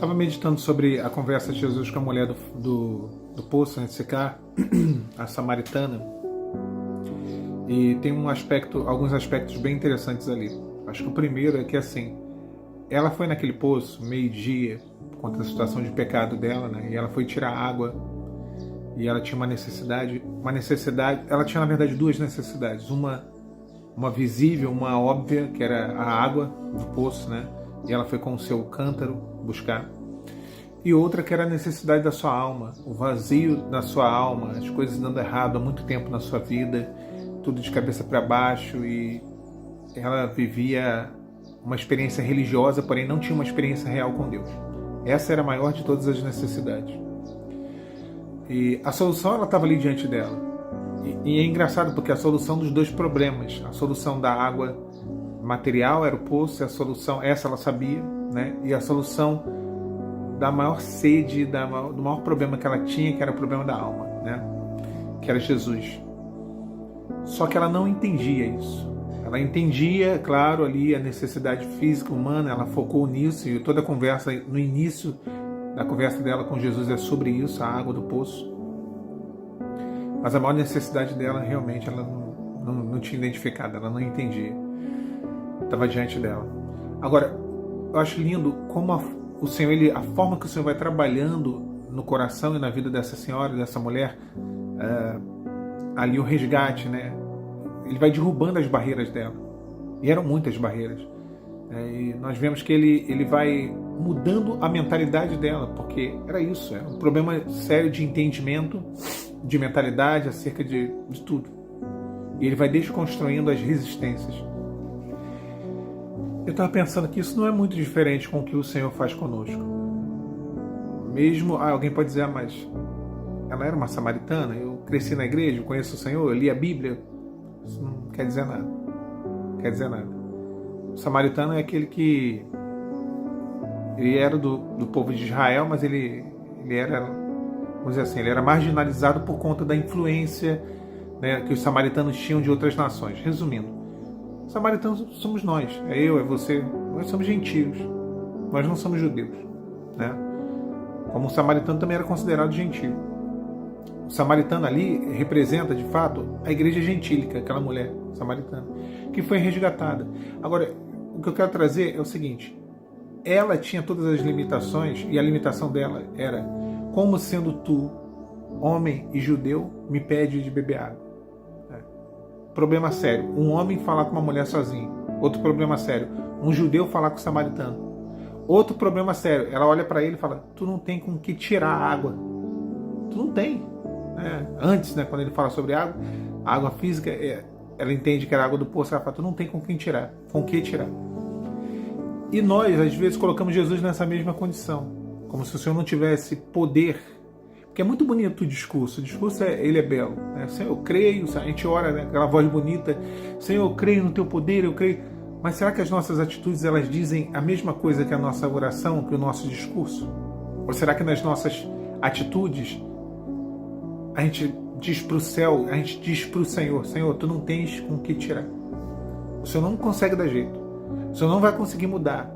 Estava meditando sobre a conversa de Jesus com a mulher do poço, né, de Sicar, a samaritana, e tem alguns aspectos bem interessantes ali. Acho que o primeiro é que, assim, ela foi naquele poço, meio-dia, por conta da situação de pecado dela, né, e ela foi tirar água, e ela tinha uma necessidade, ela tinha, na verdade, duas necessidades, uma visível, uma óbvia, que era a água do poço, né, e ela foi com o seu cântaro buscar. E outra que era a necessidade da sua alma, o vazio da sua alma, as coisas dando errado há muito tempo na sua vida, tudo de cabeça para baixo, e ela vivia uma experiência religiosa, porém não tinha uma experiência real com Deus. Essa era a maior de todas as necessidades. E a solução, ela estava ali diante dela. E é engraçado porque a solução dos dois problemas, a solução da água material era o poço, a solução, essa ela sabia, né? E a solução da maior sede, do maior problema que ela tinha, que era o problema da alma, né? Que era Jesus. Só que ela não entendia isso. Ela entendia, claro, ali a necessidade física humana, ela focou nisso, e toda a conversa, no início da conversa dela com Jesus é sobre isso, a água do poço. Mas a maior necessidade dela, realmente, ela não tinha identificado, ela não entendia. Estava diante dela. Agora, eu acho lindo como o Senhor, a forma que o Senhor vai trabalhando no coração e na vida dessa senhora, dessa mulher, ali o resgate, né? Ele vai derrubando as barreiras dela. E eram muitas barreiras. E nós vemos que ele vai mudando a mentalidade dela, porque era isso, era um problema sério de entendimento, de mentalidade, acerca de tudo. E ele vai desconstruindo as resistências. Eu estava pensando que isso não é muito diferente com o que o Senhor faz conosco. Mesmo, alguém pode dizer, mas ela era uma samaritana, eu cresci na igreja, eu conheço o Senhor, eu li a Bíblia. Isso não quer dizer nada. Não quer dizer nada. O samaritano é aquele que ele era do povo de Israel, mas ele era, vamos dizer assim, ele era marginalizado por conta da influência, né, que os samaritanos tinham de outras nações. Resumindo, samaritanos somos nós, é eu, é você, nós somos gentios, nós não somos judeus, né? Como o samaritano também era considerado gentio. O samaritano ali representa, de fato, a igreja gentílica, aquela mulher samaritana, que foi resgatada. Agora, o que eu quero trazer é o seguinte, ela tinha todas as limitações, e a limitação dela era, como sendo tu, homem e judeu, me pede de beber água. Problema sério, um homem falar com uma mulher sozinho. Outro problema sério, um judeu falar com o samaritano. Outro problema sério, ela olha para ele e fala, tu não tem com que tirar a água. Tu não tem. Antes, né, quando ele fala sobre água, a água física, ela entende que era a água do poço, ela fala, tu não tem com quem tirar. Com que tirar. E nós, às vezes, colocamos Jesus nessa mesma condição. Como se o Senhor não tivesse poder. Porque é muito bonito o discurso ele é belo, né? Senhor, eu creio, a gente ora, né, aquela voz bonita, Senhor, eu creio no teu poder, eu creio, mas será que as nossas atitudes, elas dizem a mesma coisa que a nossa oração, que o nosso discurso? Ou será que nas nossas atitudes, a gente diz para o céu, a gente diz para o Senhor, Senhor, tu não tens com que tirar, o Senhor não consegue dar jeito, o Senhor não vai conseguir mudar,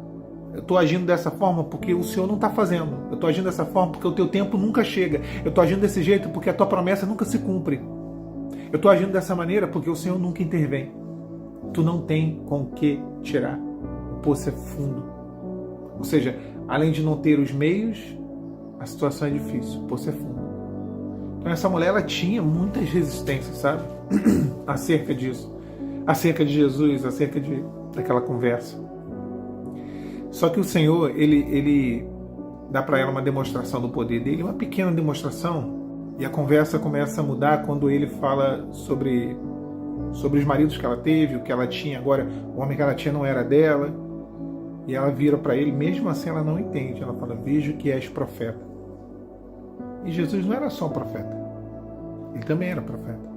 eu estou agindo dessa forma porque o Senhor não está fazendo. Eu estou agindo dessa forma porque o teu tempo nunca chega. Eu estou agindo desse jeito porque a tua promessa nunca se cumpre. Eu estou agindo dessa maneira porque o Senhor nunca intervém. Tu não tem com que tirar. O poço é fundo. Ou seja, além de não ter os meios, a situação é difícil. O poço é fundo. Então essa mulher, ela tinha muitas resistências, sabe? Acerca disso. Acerca de Jesus, acerca daquela conversa. Só que o Senhor, ele dá para ela uma demonstração do poder dele, uma pequena demonstração, e a conversa começa a mudar quando ele fala sobre os maridos que ela teve, o que ela tinha agora, o homem que ela tinha não era dela, e ela vira para ele, mesmo assim ela não entende, ela fala, vejo que és profeta. E Jesus não era só um profeta, ele também era profeta,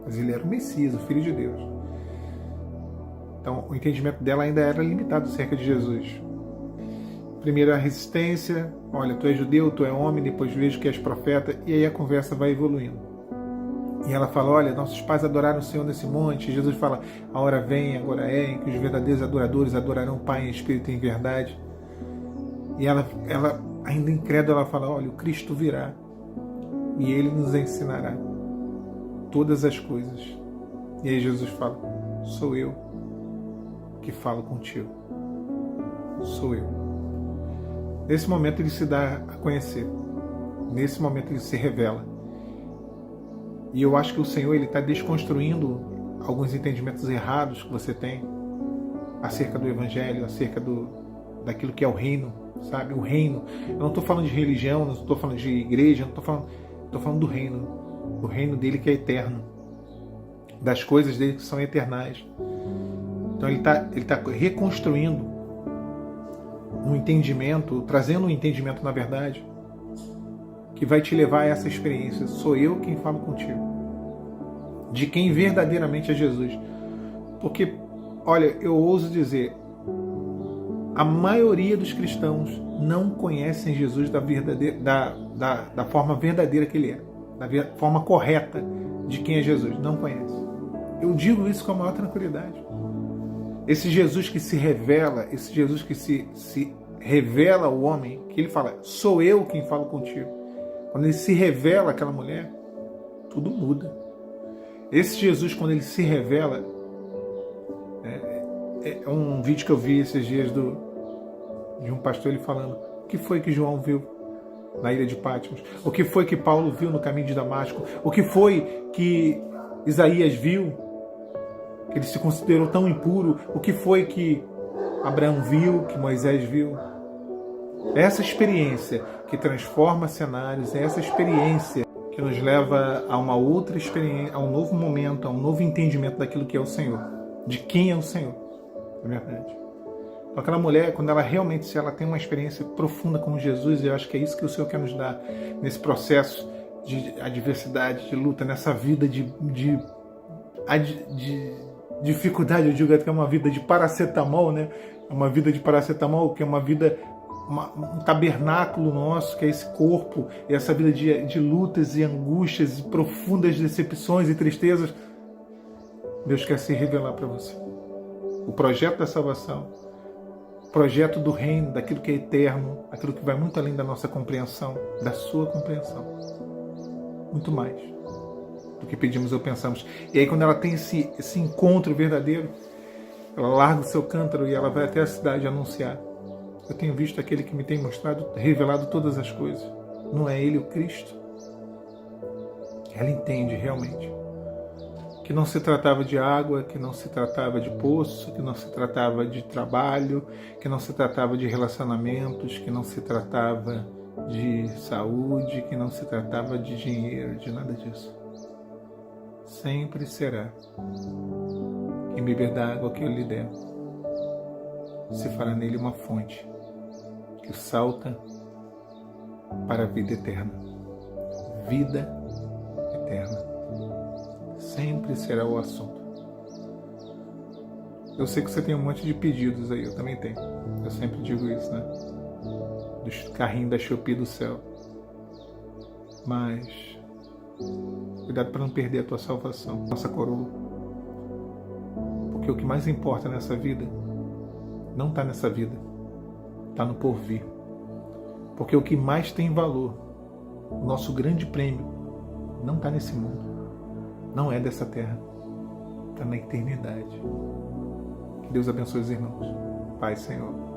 mas ele era o Messias, o Filho de Deus. Então, o entendimento dela ainda era limitado acerca de Jesus. Primeiro a resistência, olha, tu és judeu, tu és homem, depois vejo que és profeta, e aí a conversa vai evoluindo. E ela fala, olha, nossos pais adoraram o Senhor nesse monte, e Jesus fala, a hora vem, agora é, em que os verdadeiros adoradores adorarão o Pai em espírito e em verdade. E ela ainda incrédula, ela fala, olha, o Cristo virá e Ele nos ensinará todas as coisas. E aí Jesus fala, sou eu que falo contigo. Sou eu. Nesse momento ele se dá a conhecer. Nesse momento ele se revela. E eu acho que o Senhor está desconstruindo alguns entendimentos errados que você tem acerca do Evangelho, acerca daquilo que é o reino, sabe? O reino. Eu não estou falando de religião, não estou falando de igreja, estou falando do reino dele que é eterno, das coisas dele que são eternais. Então ele tá reconstruindo um entendimento, trazendo um entendimento, na verdade, que vai te levar a essa experiência. Sou eu quem falo contigo, de quem verdadeiramente é Jesus. Porque, olha, eu ouso dizer, a maioria dos cristãos não conhecem Jesus da forma verdadeira que ele é, da forma correta de quem é Jesus. Não conhece. Eu digo isso com a maior tranquilidade. Esse Jesus que se revela, esse Jesus que se revela ao homem, que ele fala, sou eu quem falo contigo. Quando ele se revela àquela mulher, tudo muda. Esse Jesus, quando ele se revela, é um vídeo que eu vi esses dias de um pastor, ele falando, o que foi que João viu na ilha de Patmos? O que foi que Paulo viu no caminho de Damasco? O que foi que Isaías viu, que ele se considerou tão impuro? O que foi que Abraão viu, que Moisés viu? Essa experiência que transforma cenários, é essa experiência que nos leva a uma outra experiência, a um novo momento, a um novo entendimento daquilo que é o Senhor, de quem é o Senhor, na verdade. Então, aquela mulher, quando ela realmente, se ela tem uma experiência profunda com Jesus, eu acho que é isso que o Senhor quer nos dar nesse processo de adversidade, de luta, nessa vida de dificuldade. Eu digo que é uma vida de paracetamol, né? Uma vida de paracetamol, que é uma vida, um tabernáculo nosso, que é esse corpo, e essa vida de lutas e angústias e profundas decepções e tristezas. Deus quer se revelar para você. O projeto da salvação, o projeto do reino, daquilo que é eterno, aquilo que vai muito além da nossa compreensão, da sua compreensão. Muito mais do que pedimos ou pensamos. E aí, quando ela tem esse encontro verdadeiro, ela larga o seu cântaro e ela vai até a cidade anunciar. Eu tenho visto aquele que me tem mostrado, revelado todas as coisas. Não é ele o Cristo? Ela entende realmente que não se tratava de água, que não se tratava de poço, que não se tratava de trabalho, que não se tratava de relacionamentos, que não se tratava de saúde, que não se tratava de dinheiro, de nada disso. Sempre será quem beber da água que eu lhe der, se fará nele uma fonte que salta para a vida eterna. Vida eterna. Sempre será o assunto. Eu sei que você tem um monte de pedidos aí, eu também tenho. Eu sempre digo isso, né? Dos carrinhos da Shopee do céu. Mas cuidado para não perder a tua salvação, nossa coroa. Porque o que mais importa nessa vida não está nessa vida, está no porvir. Porque o que mais tem valor, o nosso grande prêmio, não está nesse mundo, não é dessa terra, está na eternidade. Que Deus abençoe os irmãos. Pai, Senhor.